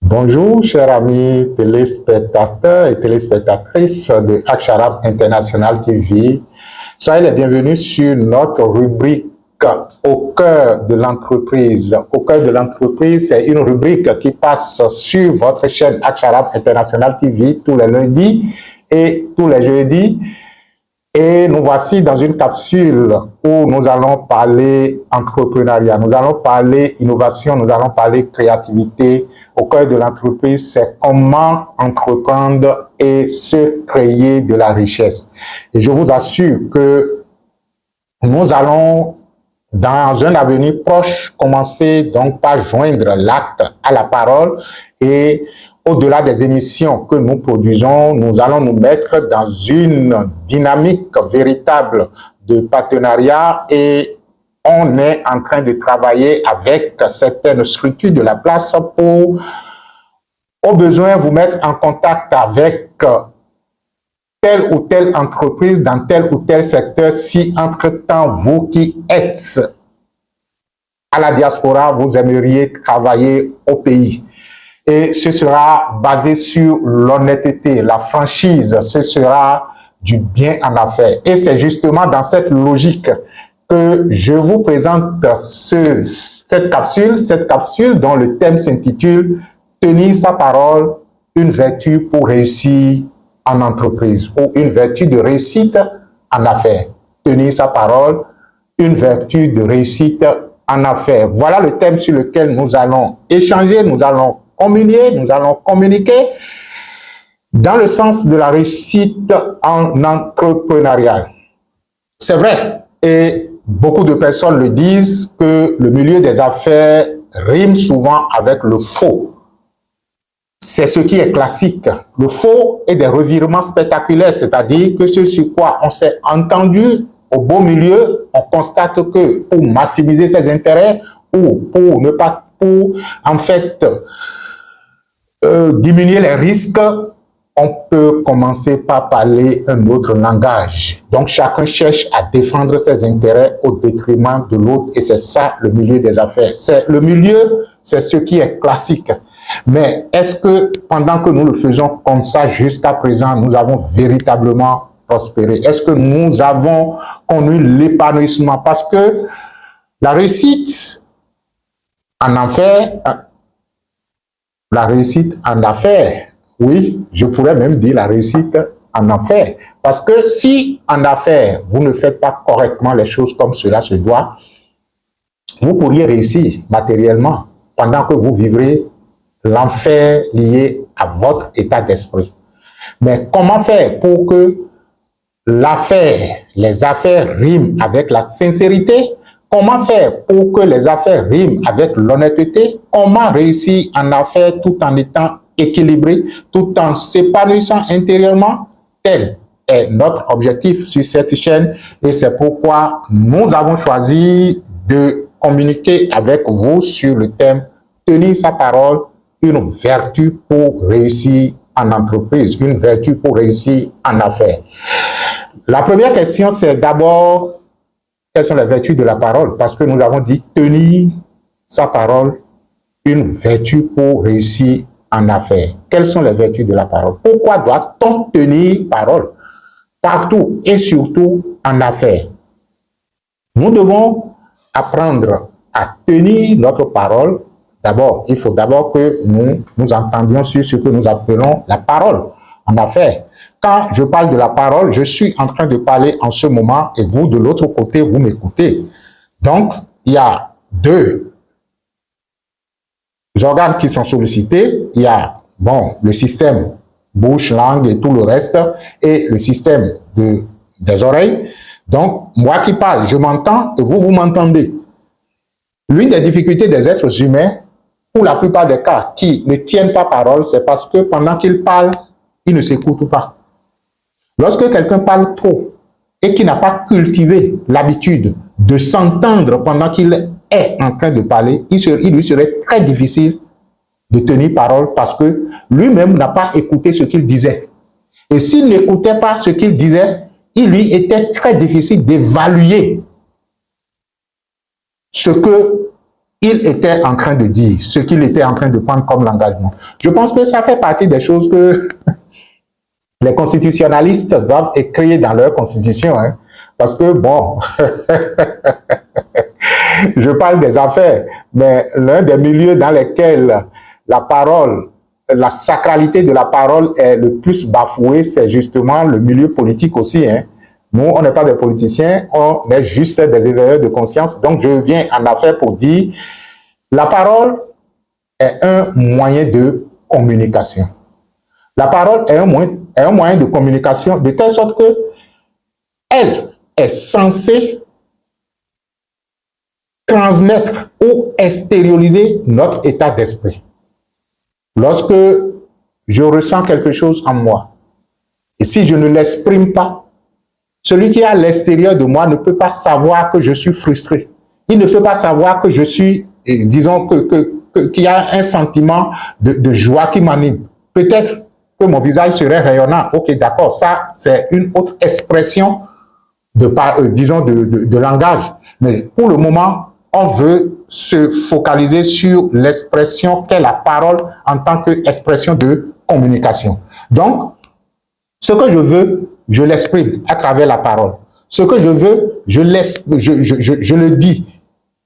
Bonjour, chers amis téléspectateurs et téléspectatrices de Aksharab International TV. Soyez les bienvenus sur notre rubrique Au cœur de l'entreprise. Au cœur de l'entreprise, c'est une rubrique qui passe sur votre chaîne Aksharab International TV tous les lundis et tous les jeudis. Et nous voici dans une capsule où nous allons parler entrepreneuriat, nous allons parler innovation, nous allons parler créativité. Au cœur de l'entreprise, c'est comment entreprendre et se créer de la richesse. Et je vous assure que nous allons, dans un avenir proche, commencer donc par joindre l'acte à la parole et au-delà des émissions que nous produisons, nous allons nous mettre dans une dynamique véritable de partenariat et on est en train de travailler avec certaines structures de la place pour, au besoin, vous mettre en contact avec telle ou telle entreprise dans tel ou tel secteur si entre-temps, vous qui êtes à la diaspora, vous aimeriez travailler au pays. Et ce sera basé sur l'honnêteté, la franchise, ce sera du bien en affaires. Et c'est justement dans cette logique que je vous présente cette capsule dont le thème s'intitule « Tenir sa parole, une vertu pour réussir en entreprise » ou « Une vertu de réussite en affaires ». Tenir sa parole, une vertu de réussite en affaires. Voilà le thème sur lequel nous allons échanger, nous allons communiquer dans le sens de la réussite en entrepreneuriat. C'est vrai, et beaucoup de personnes le disent, que le milieu des affaires rime souvent avec le faux. C'est ce qui est classique. Le faux est des revirements spectaculaires, c'est-à-dire que ce sur quoi on s'est entendu au beau milieu, on constate que pour maximiser ses intérêts ou pour ne pas, en fait, diminuer les risques, on peut commencer par parler un autre langage. Donc, chacun cherche à défendre ses intérêts au détriment de l'autre et c'est ça le milieu des affaires. Le milieu, c'est ce qui est classique. Mais est-ce que pendant que nous le faisons comme ça jusqu'à présent, nous avons véritablement prospéré? Est-ce que nous avons connu l'épanouissement? Parce que la réussite en affaires, oui, je pourrais même dire la réussite en affaires. Parce que si en affaires, vous ne faites pas correctement les choses comme cela se doit, vous pourriez réussir matériellement pendant que vous vivrez l'enfer lié à votre état d'esprit. Mais comment faire pour que les affaires riment avec la sincérité? Comment faire pour que les affaires riment avec l'honnêteté? Comment réussir en affaires tout en étant équilibré, tout en s'épanouissant intérieurement? Tel est notre objectif sur cette chaîne et c'est pourquoi nous avons choisi de communiquer avec vous sur le thème « Tenir sa parole, une vertu pour réussir en entreprise, une vertu pour réussir en affaires ». La première question, c'est d'abord, quelles sont les vertus de la parole? Parce que nous avons dit tenir sa parole, une vertu pour réussir en affaires. Quelles sont les vertus de la parole? Pourquoi doit-on tenir parole partout et surtout en affaires? Nous devons apprendre à tenir notre parole. D'abord, il faut d'abord que nous entendions sur ce que nous appelons la parole en affaires. Quand je parle de la parole, je suis en train de parler en ce moment et vous, de l'autre côté, vous m'écoutez. Donc, il y a deux organes qui sont sollicités. Il y a, le système bouche, langue et tout le reste, et le système des oreilles. Donc, moi qui parle, je m'entends et vous, vous m'entendez. L'une des difficultés des êtres humains, pour la plupart des cas, qui ne tiennent pas parole, c'est parce que pendant qu'ils parlent, ils ne s'écoutent pas. Lorsque quelqu'un parle trop et qui n'a pas cultivé l'habitude de s'entendre pendant qu'il est en train de parler, il lui serait très difficile de tenir parole parce que lui-même n'a pas écouté ce qu'il disait. Et s'il n'écoutait pas ce qu'il disait, il lui était très difficile d'évaluer ce qu'il il était en train de dire, ce qu'il était en train de prendre comme l'engagement. Je pense que ça fait partie des choses que les constitutionnalistes doivent écrire dans leur constitution, hein, parce que, bon, je parle des affaires, mais l'un des milieux dans lesquels la parole, la sacralité de la parole est le plus bafouée, c'est justement le milieu politique aussi, hein. Nous, on n'est pas des politiciens, on est juste des éveilleurs de conscience. Donc, je viens en affaire pour dire, la parole est un moyen de communication. La parole est un moyen de communication de telle sorte que elle est censée transmettre ou extérioriser notre état d'esprit. Lorsque je ressens quelque chose en moi, et si je ne l'exprime pas, celui qui est à l'extérieur de moi ne peut pas savoir que je suis frustré. Il ne peut pas savoir que je suis, disons, qu'il y a un sentiment de joie qui m'anime. Peut-être que mon visage serait rayonnant. Ok, d'accord, ça, c'est une autre expression de langage. Mais pour le moment, on veut se focaliser sur l'expression qu'est la parole en tant qu'expression de communication. Donc, ce que je veux, je l'exprime à travers la parole. Ce que je veux, je le dis.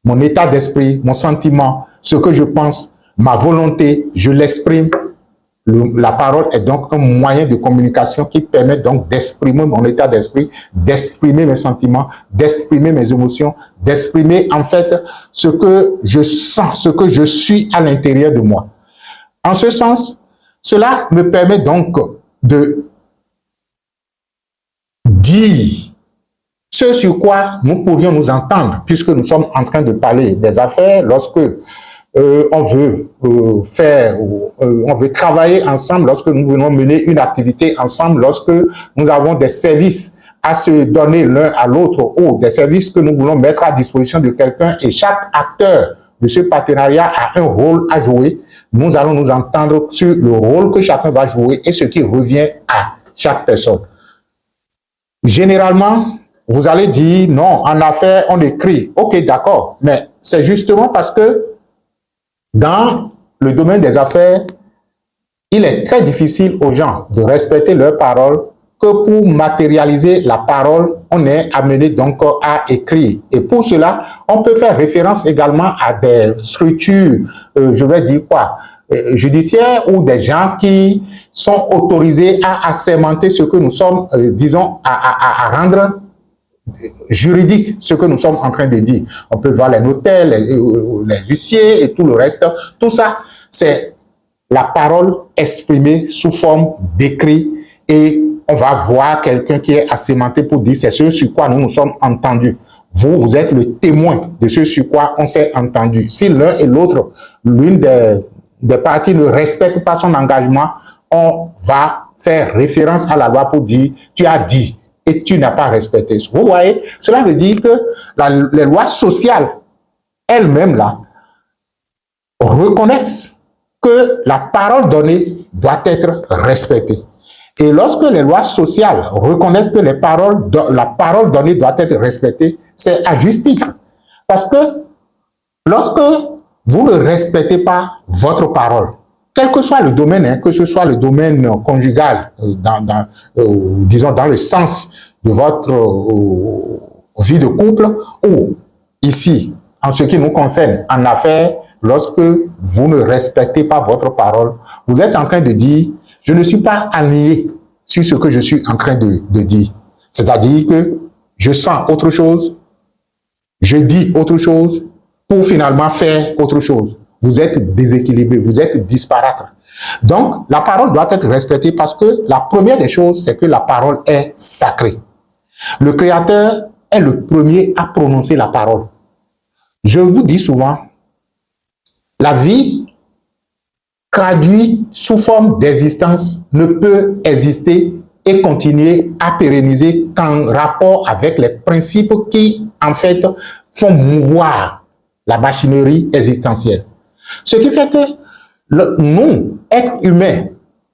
Mon état d'esprit, mon sentiment, ce que je pense, ma volonté, je l'exprime. La parole est donc un moyen de communication qui permet donc d'exprimer mon état d'esprit, d'exprimer mes sentiments, d'exprimer mes émotions, d'exprimer en fait ce que je sens, ce que je suis à l'intérieur de moi. En ce sens, cela me permet donc de dire ce sur quoi nous pourrions nous entendre, puisque nous sommes en train de parler des affaires, lorsque on veut on veut travailler ensemble, lorsque nous voulons mener une activité ensemble, lorsque nous avons des services à se donner l'un à l'autre ou des services que nous voulons mettre à disposition de quelqu'un et chaque acteur de ce partenariat a un rôle à jouer, nous allons nous entendre sur le rôle que chacun va jouer et ce qui revient à chaque personne. Généralement, vous allez dire, non, en affaires, on écrit. Ok, d'accord, mais c'est justement parce que dans le domaine des affaires, il est très difficile aux gens de respecter leurs paroles que pour matérialiser la parole, on est amené donc à écrire. Et pour cela, on peut faire référence également à des structures, je vais dire quoi, judiciaires ou des gens qui sont autorisés à assermenter ce que nous sommes, disons, à rendre juridique, ce que nous sommes en train de dire. On peut voir les notaires, les huissiers et tout le reste. Tout ça, c'est la parole exprimée sous forme d'écrit et on va voir quelqu'un qui est assermenté pour dire c'est ce sur quoi nous nous sommes entendus. Vous êtes le témoin de ce sur quoi on s'est entendu. Si l'un et l'autre, l'une des parties ne respecte pas son engagement, on va faire référence à la loi pour dire tu as dit et tu n'as pas respecté. Vous voyez, cela veut dire que les lois sociales elles-mêmes là reconnaissent que la parole donnée doit être respectée. Et lorsque les lois sociales reconnaissent que la parole donnée doit être respectée, c'est à juste titre. Parce que lorsque vous ne respectez pas votre parole, quel que soit le domaine, hein, que ce soit le domaine conjugal, disons dans le sens de votre vie de couple, ou ici, en ce qui nous concerne, en affaires, lorsque vous ne respectez pas votre parole, vous êtes en train de dire, je ne suis pas aligné sur ce que je suis en train de dire. C'est-à-dire que je sens autre chose, je dis autre chose, pour finalement faire autre chose. Vous êtes déséquilibré, vous êtes disparate. Donc, la parole doit être respectée parce que la première des choses, c'est que la parole est sacrée. Le Créateur est le premier à prononcer la parole. Je vous dis souvent, la vie traduite sous forme d'existence ne peut exister et continuer à pérenniser qu'en rapport avec les principes qui, en fait, font mouvoir la machinerie existentielle. Ce qui fait que nous, êtres humains,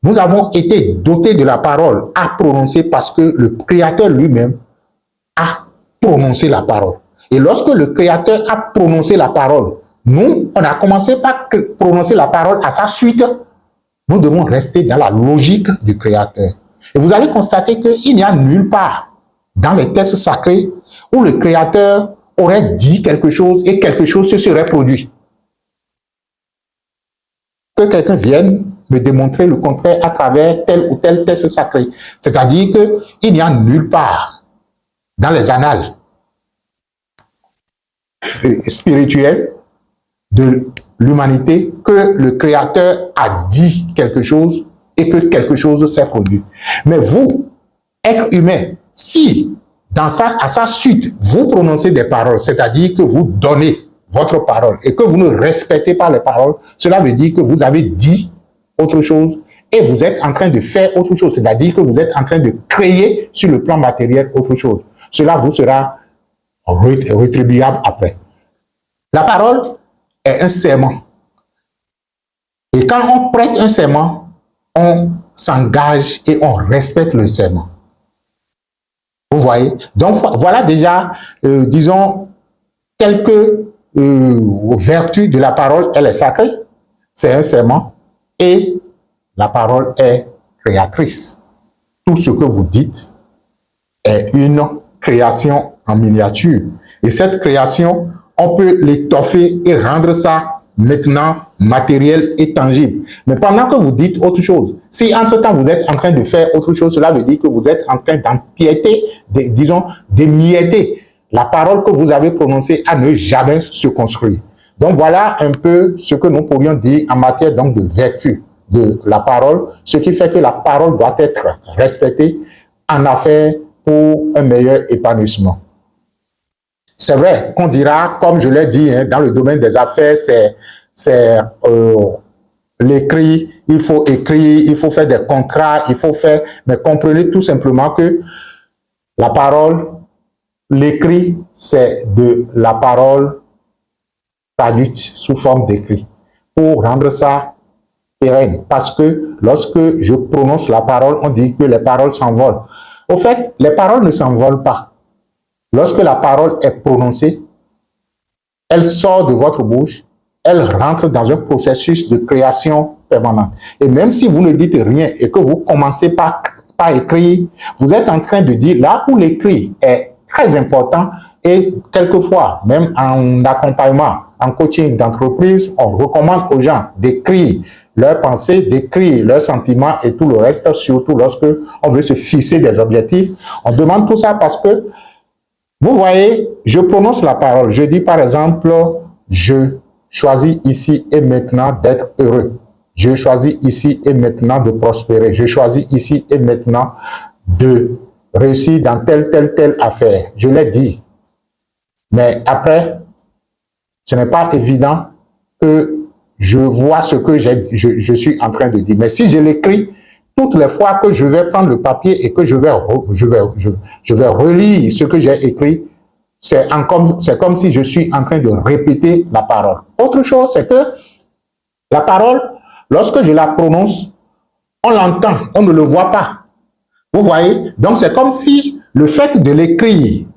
nous avons été dotés de la parole à prononcer parce que le Créateur lui-même a prononcé la parole. Et lorsque le Créateur a prononcé la parole, nous, on a commencé par prononcer la parole à sa suite. Nous devons rester dans la logique du Créateur. Et vous allez constater qu'il n'y a nulle part dans les textes sacrés où le Créateur aurait dit quelque chose et quelque chose se serait produit. Que quelqu'un vienne me démontrer le contraire à travers tel ou tel texte sacré. C'est-à-dire qu'il n'y a nulle part dans les annales spirituelles de l'humanité que le Créateur a dit quelque chose et que quelque chose s'est produit. Mais vous, être humain, si à sa suite, vous prononcez des paroles, c'est-à-dire que vous donnez votre parole et que vous ne respectez pas les paroles, cela veut dire que vous avez dit autre chose et vous êtes en train de faire autre chose, c'est-à-dire que vous êtes en train de créer sur le plan matériel autre chose. Cela vous sera rétribuable après. La parole est un serment. Et quand on prête un serment, on s'engage et on respecte le serment. Vous voyez? Donc, voilà déjà, disons, quelques vertus de la parole. Elle est sacrée, c'est un serment, et la parole est créatrice. Tout ce que vous dites est une création en miniature. Et cette création, on peut l'étoffer et rendre ça maintenant matériel et tangible. Mais pendant que vous dites autre chose, si entre-temps vous êtes en train de faire autre chose, cela veut dire que vous êtes en train d'empiéter, disons, d'émietter la parole que vous avez prononcée à ne jamais se construire. Donc voilà un peu ce que nous pourrions dire en matière donc de vertu de la parole, ce qui fait que la parole doit être respectée en affaires pour un meilleur épanouissement. C'est vrai qu'on dira, comme je l'ai dit, hein, dans le domaine des affaires, c'est l'écrit, il faut écrire, il faut faire des contrats, il faut faire... Mais comprenez tout simplement que la parole, l'écrit, c'est de la parole traduite sous forme d'écrit pour rendre ça pérenne. Parce que lorsque je prononce la parole, on dit que les paroles s'envolent. Au fait, les paroles ne s'envolent pas. Lorsque la parole est prononcée, elle sort de votre bouche, elle rentre dans un processus de création permanente. Et même si vous ne dites rien et que vous commencez par écrire, vous êtes en train de dire, là où l'écrit est très important, et quelquefois, même en accompagnement, en coaching d'entreprise, on recommande aux gens d'écrire leurs pensées, d'écrire leurs sentiments et tout le reste, surtout lorsque on veut se fixer des objectifs. On demande tout ça parce que vous voyez, je prononce la parole. Je dis par exemple, je choisis ici et maintenant d'être heureux. Je choisis ici et maintenant de prospérer. Je choisis ici et maintenant de réussir dans telle affaire. Je l'ai dit. Mais après, ce n'est pas évident que je vois ce que je suis en train de dire. Mais si je l'écris, toutes les fois que je vais prendre le papier et que je vais relire ce que j'ai écrit, c'est comme si je suis en train de répéter la parole. Autre chose, c'est que la parole, lorsque je la prononce, on l'entend, on ne le voit pas. Vous voyez? Donc, c'est comme si le fait de l'écrire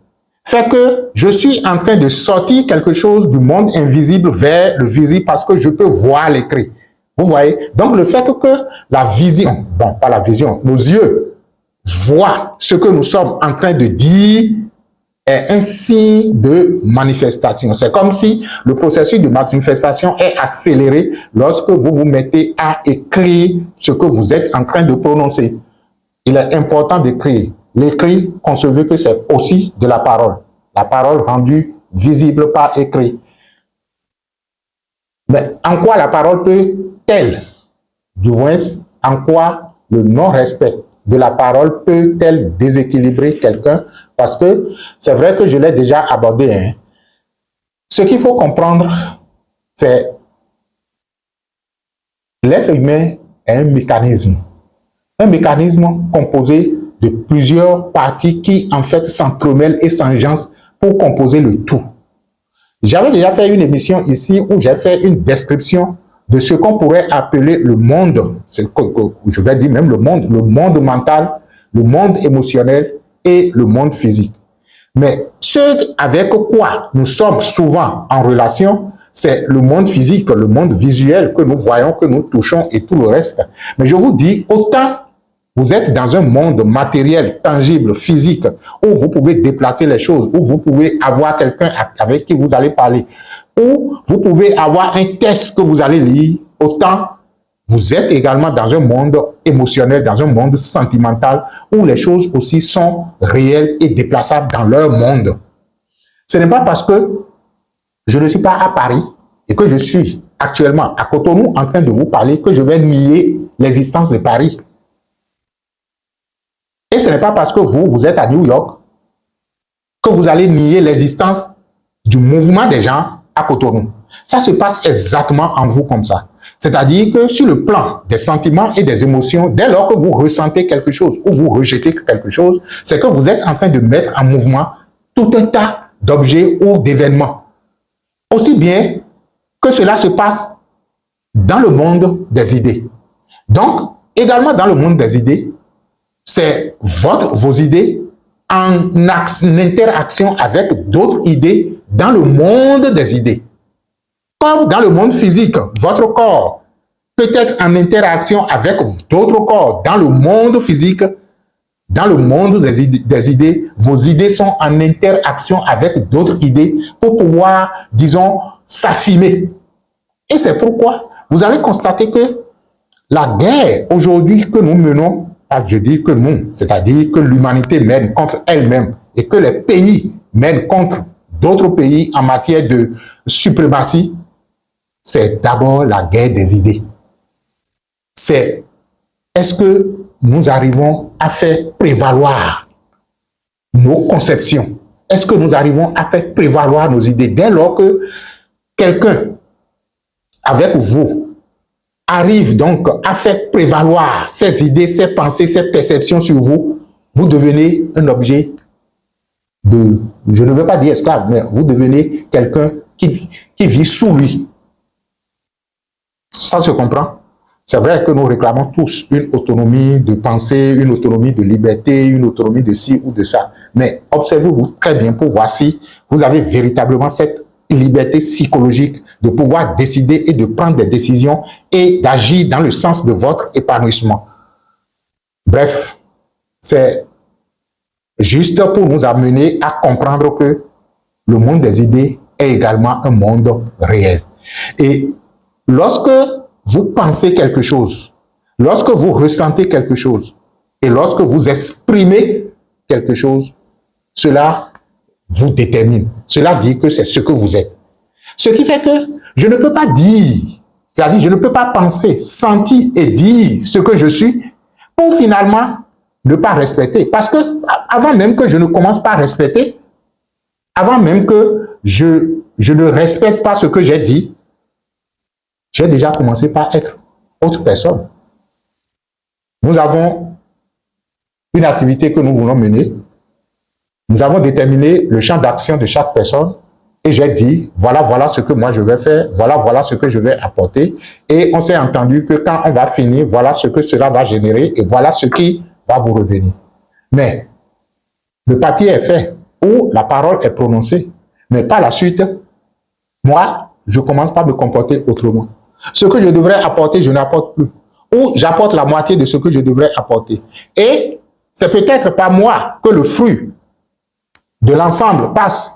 fait que je suis en train de sortir quelque chose du monde invisible vers le visible parce que je peux voir l'écrit. Vous voyez? Donc, le fait que la vision, bon, pas la vision, nos yeux voient ce que nous sommes en train de dire est un signe de manifestation. C'est comme si le processus de manifestation est accéléré lorsque vous vous mettez à écrire ce que vous êtes en train de prononcer. Il est important d'écrire. L'écrit, concevez que c'est aussi de la parole rendue visible par écrit. Mais en quoi la parole peut-elle, du moins, en quoi le non-respect de la parole peut-elle déséquilibrer quelqu'un? Parce que c'est vrai que je l'ai déjà abordé. Hein. Ce qu'il faut comprendre, c'est l'être humain est un mécanisme composé de plusieurs parties qui, en fait, s'entremêlent et s'enjancent pour composer le tout. J'avais déjà fait une émission ici où j'ai fait une description de ce qu'on pourrait appeler le monde, je vais dire même le monde mental, le monde émotionnel et le monde physique. Mais ce avec quoi nous sommes souvent en relation, c'est le monde physique, le monde visuel que nous voyons, que nous touchons et tout le reste. Mais je vous dis, autant vous êtes dans un monde matériel, tangible, physique, où vous pouvez déplacer les choses, où vous pouvez avoir quelqu'un avec qui vous allez parler, où vous pouvez avoir un texte que vous allez lire, autant vous êtes également dans un monde émotionnel, dans un monde sentimental, où les choses aussi sont réelles et déplaçables dans leur monde. Ce n'est pas parce que je ne suis pas à Paris et que je suis actuellement à Cotonou en train de vous parler que je vais nier l'existence de Paris. Et ce n'est pas parce que vous êtes à New York que vous allez nier l'existence du mouvement des gens à Cotonou. Ça se passe exactement en vous comme ça. C'est-à-dire que sur le plan des sentiments et des émotions, dès lors que vous ressentez quelque chose ou vous rejetez quelque chose, c'est que vous êtes en train de mettre en mouvement tout un tas d'objets ou d'événements. Aussi bien que cela se passe dans le monde des idées. Donc, également dans le monde des idées, c'est vos idées en interaction avec d'autres idées dans le monde des idées. Comme dans le monde physique, votre corps peut être en interaction avec d'autres corps dans le monde physique. Dans le monde des idées, vos idées sont en interaction avec d'autres idées pour pouvoir, disons, s'affiner. Et c'est pourquoi vous allez constater que la guerre aujourd'hui que nous menons, je dis que nous, c'est-à-dire que l'humanité mène contre elle-même et que les pays mènent contre d'autres pays en matière de suprématie, c'est d'abord la guerre des idées. C'est est-ce que nous arrivons à faire prévaloir nos conceptions? Est-ce que nous arrivons à faire prévaloir nos idées? Dès lors que quelqu'un avec vous arrive donc à faire prévaloir ses idées, ses pensées, ses perceptions sur vous, vous devenez un objet de, je ne veux pas dire esclave, mais vous devenez quelqu'un qui vit sous lui. Ça se comprend? C'est vrai que nous réclamons tous une autonomie de pensée, une autonomie de liberté, une autonomie de ci ou de ça. Mais observez-vous très bien pour voir si vous avez véritablement cette liberté psychologique de pouvoir décider et de prendre des décisions et d'agir dans le sens de votre épanouissement. Bref, c'est juste pour nous amener à comprendre que le monde des idées est également un monde réel. Et lorsque vous pensez quelque chose, lorsque vous ressentez quelque chose et lorsque vous exprimez quelque chose, cela vous détermine. Cela dit que c'est ce que vous êtes. Ce qui fait que je ne peux pas dire, c'est-à-dire je ne peux pas penser, sentir et dire ce que je suis pour finalement ne pas respecter. Parce que avant même que je ne commence par respecter, avant même que je ne respecte pas ce que j'ai dit, j'ai déjà commencé par être autre personne. Nous avons une activité que nous voulons mener. Nous avons déterminé le champ d'action de chaque personne et j'ai dit, voilà ce que moi je vais faire, voilà ce que je vais apporter. Et on s'est entendu que quand on va finir, voilà ce que cela va générer et voilà ce qui va vous revenir. Mais le papier est fait ou la parole est prononcée, mais par la suite, moi, je commence par me comporter autrement. Ce que je devrais apporter, je n'apporte plus. Ou j'apporte la moitié de ce que je devrais apporter. Et c'est peut-être pas moi que le fruit de l'ensemble passe.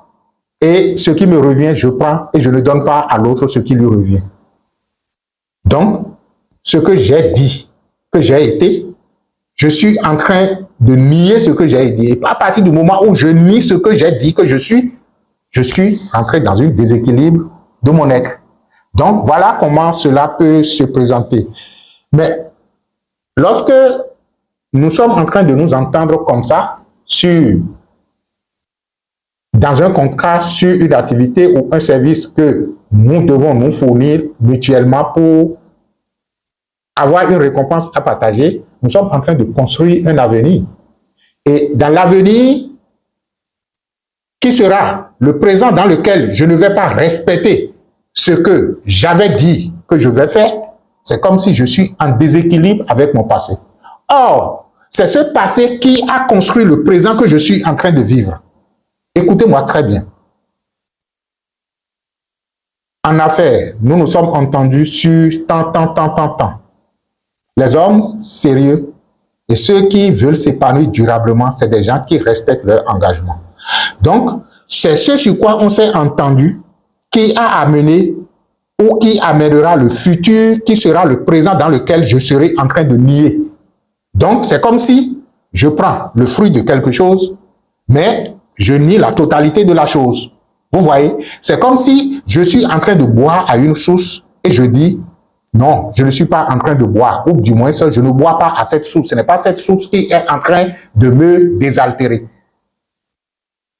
Et ce qui me revient, je prends et je ne donne pas à l'autre ce qui lui revient. Donc, ce que j'ai dit, que j'ai été, je suis en train de nier ce que j'ai dit. Et à partir du moment où je nie ce que j'ai dit que je suis entré dans un déséquilibre de mon être. Donc, voilà comment cela peut se présenter. Mais lorsque nous sommes en train de nous entendre comme ça, dans un contrat sur une activité ou un service que nous devons nous fournir mutuellement pour avoir une récompense à partager, nous sommes en train de construire un avenir. Et dans l'avenir, qui sera le présent dans lequel je ne vais pas respecter ce que j'avais dit que je vais faire, c'est comme si je suis en déséquilibre avec mon passé. Or, c'est ce passé qui a construit le présent que je suis en train de vivre. Écoutez-moi très bien. En affaires, nous nous sommes entendus sur tant. Les hommes sérieux et ceux qui veulent s'épanouir durablement, c'est des gens qui respectent leur engagement. Donc, c'est ce sur quoi on s'est entendu qui a amené ou qui amènera le futur, qui sera le présent dans lequel je serai en train de nier. Donc, c'est comme si je prends le fruit de quelque chose, mais je nie la totalité de la chose. Vous voyez, c'est comme si je suis en train de boire à une source et je dis, non, je ne suis pas en train de boire, ou du moins, je ne bois pas à cette source. Ce n'est pas cette source qui est en train de me désaltérer.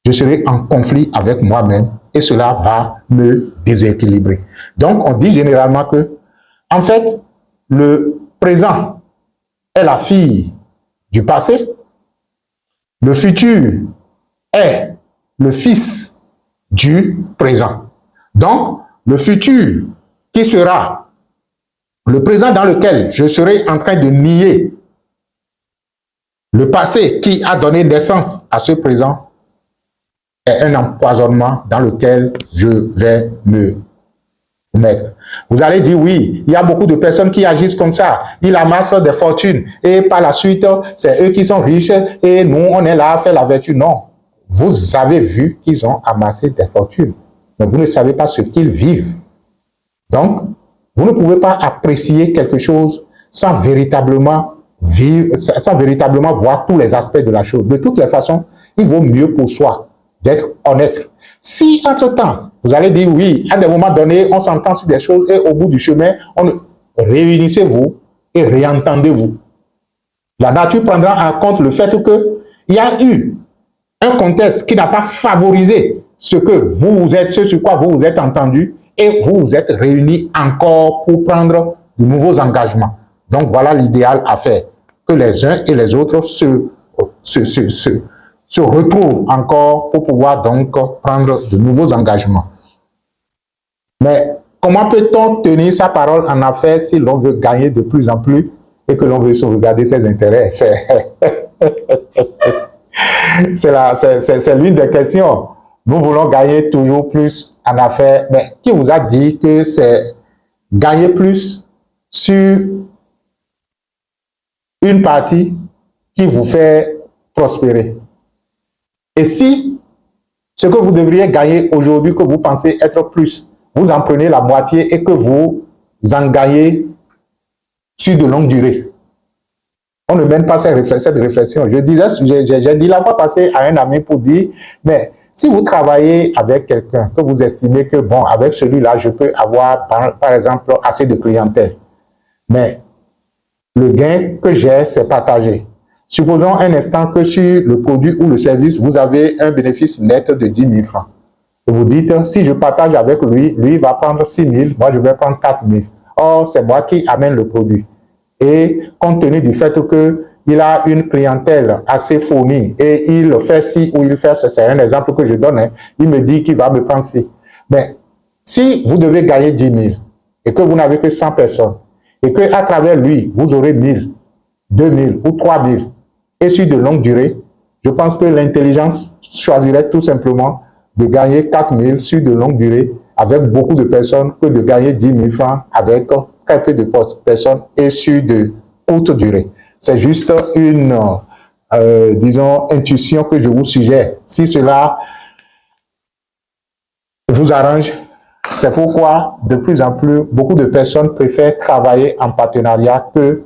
Je serai en conflit avec moi-même et cela va me déséquilibrer. Donc, on dit généralement que, en fait, le présent est la fille du passé, le futur est le fils du présent. Donc, le futur qui sera le présent dans lequel je serai en train de nier le passé qui a donné naissance à ce présent est un empoisonnement dans lequel je vais me mettre. Vous allez dire oui, il y a beaucoup de personnes qui agissent comme ça. Ils amassent des fortunes et par la suite, c'est eux qui sont riches et nous, on est là à faire la vertu. Non, vous avez vu qu'ils ont amassé des fortunes, mais vous ne savez pas ce qu'ils vivent. Donc, vous ne pouvez pas apprécier quelque chose sans véritablement vivre, sans véritablement voir tous les aspects de la chose. De toutes les façons, il vaut mieux pour soi d'être honnête. Si, entre-temps, vous allez dire oui, à des moments donnés, on s'entend sur des choses et au bout du chemin, réunissez-vous et réentendez-vous. La nature prendra en compte le fait qu'il y a eu un contexte qui n'a pas favorisé ce que vous êtes, ce sur quoi vous vous êtes entendu et vous vous êtes réunis encore pour prendre de nouveaux engagements. Donc voilà l'idéal à faire, que les uns et les autres se retrouvent encore pour pouvoir donc prendre de nouveaux engagements. Mais comment peut-on tenir sa parole en affaires si l'on veut gagner de plus en plus et que l'on veut sauvegarder ses intérêts? C'est l'une des questions. Nous voulons gagner toujours plus en affaires, mais qui vous a dit que c'est gagner plus sur une partie qui vous fait prospérer? Et si ce que vous devriez gagner aujourd'hui, que vous pensez être plus, vous en prenez la moitié et que vous en gagnez sur de longue durée? On ne mène pas cette réflexion. J'ai dit la fois passée à un ami pour dire, mais si vous travaillez avec quelqu'un que vous estimez que, bon, avec celui-là, je peux avoir, par exemple, assez de clientèle, mais le gain que j'ai, c'est partagé. Supposons un instant que sur le produit ou le service, vous avez un bénéfice net de 10 000 francs. Et vous dites, si je partage avec lui, lui va prendre 6 000, moi je vais prendre 4 000. Or, c'est moi qui amène le produit. Et compte tenu du fait qu'il a une clientèle assez fournie et il fait ci ou il fait ça, c'est un exemple que je donne, hein, il me dit qu'il va me prendre ci. Mais si vous devez gagner 10 000 et que vous n'avez que 100 personnes et qu'à travers lui, vous aurez 1 000, 2 000 ou 3 000 et sur de longue durée, je pense que l'intelligence choisirait tout simplement de gagner 4 000 sur de longue durée avec beaucoup de personnes que de gagner 10 000 francs avec très peu de personnes et sur de courte durée. C'est juste une, disons, intuition que je vous suggère. Si cela vous arrange, c'est pourquoi de plus en plus, beaucoup de personnes préfèrent travailler en partenariat que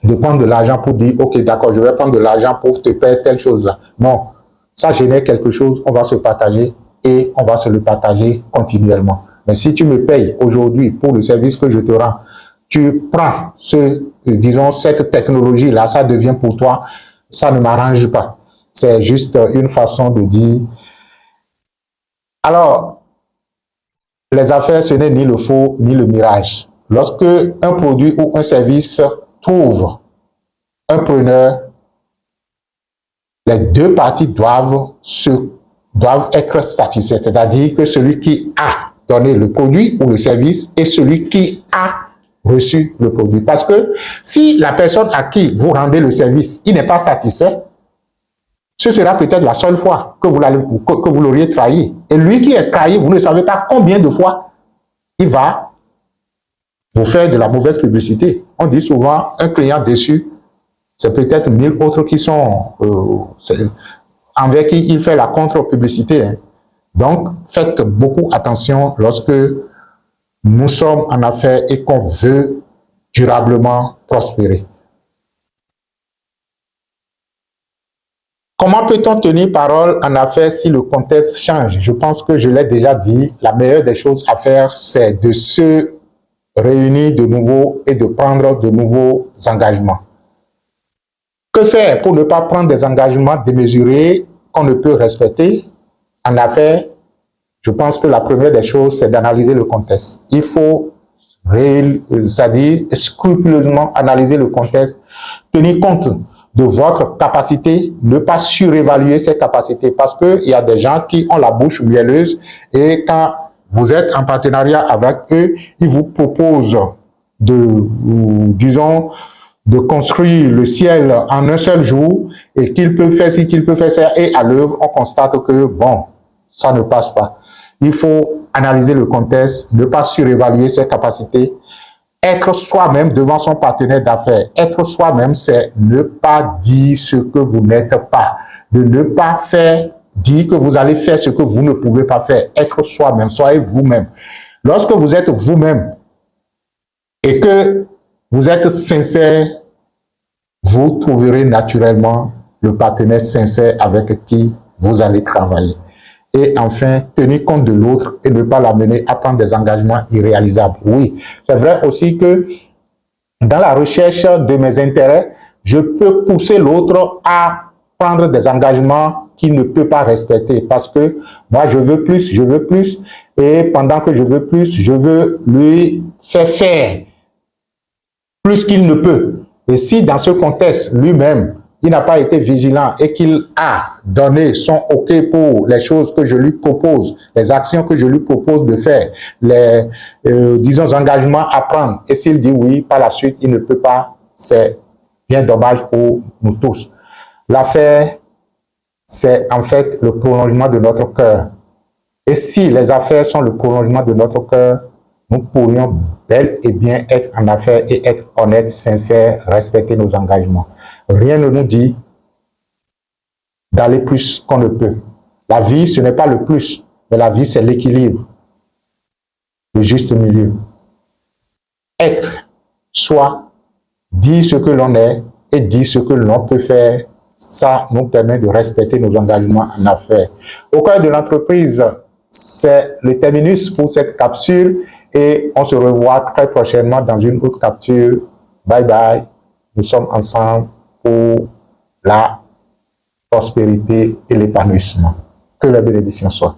de prendre de l'argent pour dire, ok, d'accord, je vais prendre de l'argent pour te payer telle chose-là. Non, ça génère quelque chose, on va se partager et on va se le partager continuellement. Mais si tu me payes aujourd'hui pour le service que je te rends, tu prends disons, cette technologie-là, ça devient pour toi, ça ne m'arrange pas. C'est juste une façon de dire. Alors, les affaires, ce n'est ni le faux, ni le mirage. Lorsque un produit ou un service trouve un preneur, les deux parties doivent être satisfaites. C'est-à-dire que celui qui a donné le produit ou le service et celui qui a reçu le produit. Parce que si la personne à qui vous rendez le service, il n'est pas satisfait, ce sera peut-être la seule fois que vous l'auriez trahi. Et lui qui est trahi, vous ne savez pas combien de fois il va vous faire de la mauvaise publicité. On dit souvent, un client déçu, c'est peut-être 1000 autres qui sont envers qui il fait la contre-publicité. Hein. Donc, faites beaucoup attention lorsque nous sommes en affaires et qu'on veut durablement prospérer. Comment peut-on tenir parole en affaires si le contexte change? Je pense que je l'ai déjà dit, la meilleure des choses à faire, c'est de se réunir de nouveau et de prendre de nouveaux engagements. Que faire pour ne pas prendre des engagements démesurés qu'on ne peut respecter? En affaires, je pense que la première des choses, c'est d'analyser le contexte. Il faut, c'est-à-dire scrupuleusement analyser le contexte, tenir compte de votre capacité, ne pas surévaluer ses capacités parce qu'il y a des gens qui ont la bouche mielleuse et quand vous êtes en partenariat avec eux, ils vous proposent disons, de construire le ciel en un seul jour et qu'il peut faire ci, qu'il peut faire ça et à l'œuvre, on constate que bon, ça ne passe pas. Il faut analyser le contexte, ne pas surévaluer ses capacités, être soi-même devant son partenaire d'affaires. Être soi-même, c'est ne pas dire ce que vous n'êtes pas, de ne pas dire que vous allez faire ce que vous ne pouvez pas faire. Être soi-même, soyez vous-même. Lorsque vous êtes vous-même et que vous êtes sincère, vous trouverez naturellement le partenaire sincère avec qui vous allez travailler. Et enfin, tenir compte de l'autre et ne pas l'amener à prendre des engagements irréalisables. Oui, c'est vrai aussi que dans la recherche de mes intérêts, je peux pousser l'autre à prendre des engagements qu'il ne peut pas respecter parce que moi, je veux plus et pendant que je veux plus, je veux lui faire plus qu'il ne peut. Et si dans ce contexte, lui-même, il n'a pas été vigilant et qu'il a donné son OK pour les choses que je lui propose, les actions que je lui propose de faire, les, disons, engagements à prendre. Et s'il dit oui, par la suite, il ne peut pas, c'est bien dommage pour nous tous. L'affaire, c'est en fait le prolongement de notre cœur. Et si les affaires sont le prolongement de notre cœur, nous pourrions bel et bien être en affaires et être honnêtes, sincères, respecter nos engagements. Rien ne nous dit d'aller plus qu'on ne peut. La vie, ce n'est pas le plus, mais la vie, c'est l'équilibre, le juste milieu. Être, soit, dire ce que l'on est et dire ce que l'on peut faire, ça nous permet de respecter nos engagements en affaires. Au cœur de l'entreprise, c'est le terminus pour cette capsule et on se revoit très prochainement dans une autre capsule. Bye bye, nous sommes ensemble pour la prospérité et l'épanouissement. Que la bénédiction soit.